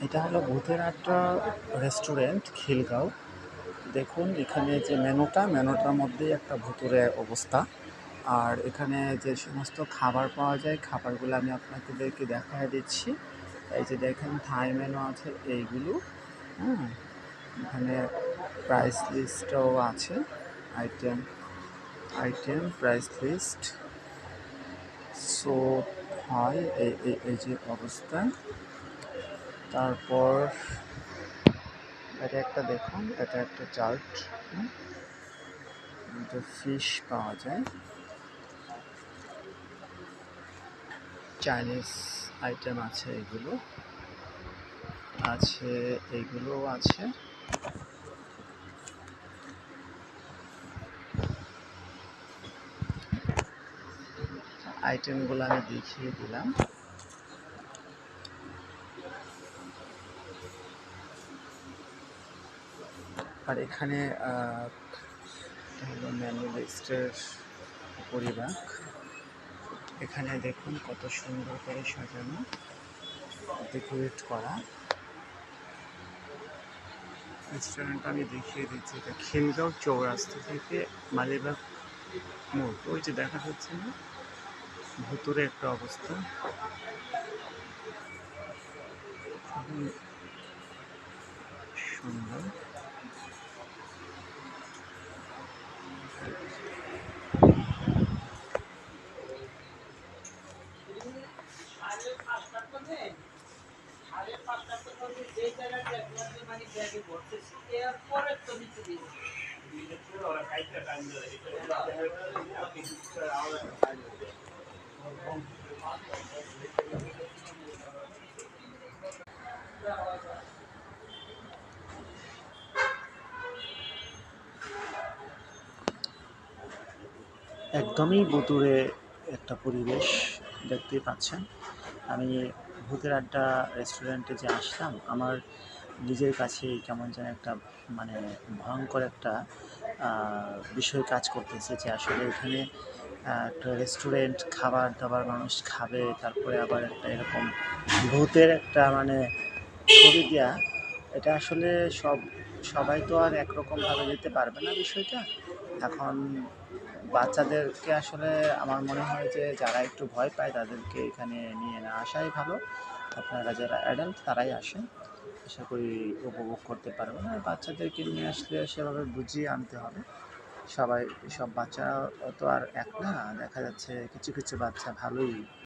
এটা হলো ভূতের আড্ডা রেস্টুরেন্ট খিলগাঁও। দেখুন এখানে যে মেনুটার মধ্যেই একটা ভূতুড়ে অবস্থা। আর এখানে যে সমস্ত খাবার পাওয়া যায় খাবারগুলো আমি আপনাদেরকে দেখায় দিচ্ছি। এই যে দেখেন থাই মেনু আছে এইগুলো। হ্যাঁ, এখানে প্রাইস লিস্টও আছে। Item item price list so হয় এই যে অবস্থা। তারপর এটা একটা দেখুন, এটা একটা চার্ট। এটা ফিশ পাওয়া যায়, চাইনিজ আইটেম আছে, এগুলো আছে, এইগুলোও আছে। আইটেমগুলো আমি দেখিয়ে দিলাম। আর এখানে হলো মেনু লিস্টের পরিভাগ। এখানে দেখুন কত সুন্দর করে সাজানো, ডেকোরেট করা। রেস্টুরেন্ট আমি দেখিয়ে দিচ্ছি। এটা খিলগাঁও চৌরাস্তা থেকে মালিবাগ মোড়, ওই যে দেখা যাচ্ছে না ভুতুরে একটা অবস্থা। খুবই সুন্দর। একদমই ভুতুড়ে একটা পরিবেশ দেখতেই পাচ্ছেন। আমি ভূতের আড্ডা রেস্টুরেন্টে যে আসলাম, আমার নিজের কাছেই কেমন যেন একটা মানে ভয়ঙ্কর একটা বিষয় কাজ করতেছে যে আসলে এখানে একটা রেস্টুরেন্ট, খাবার দাবার মানুষ খাবে, তারপরে আবার একটা এরকম ভূতের একটা মানে ছবি দেয়া। এটা আসলে সবাই তো আর একরকমভাবে নিতে পারবে না বিষয়টা। এখন বাচ্চাদেরকে আসলে আমার মনে হয় যে যারা একটু ভয় পায় তাদেরকে এখানে নিয়ে না আসাই ভালো। আপনারা যারা অ্যাডাল্ট তারাই আসেন, আশা করি উপভোগ করতে পারবেন। আর বাচ্চাদেরকে নিয়ে আসলে সেভাবে বুঝিয়ে আনতে হবে। সব বাচ্চা তো আর এক না, দেখা যাচ্ছে কিছু কিছু বাচ্চা ভালোই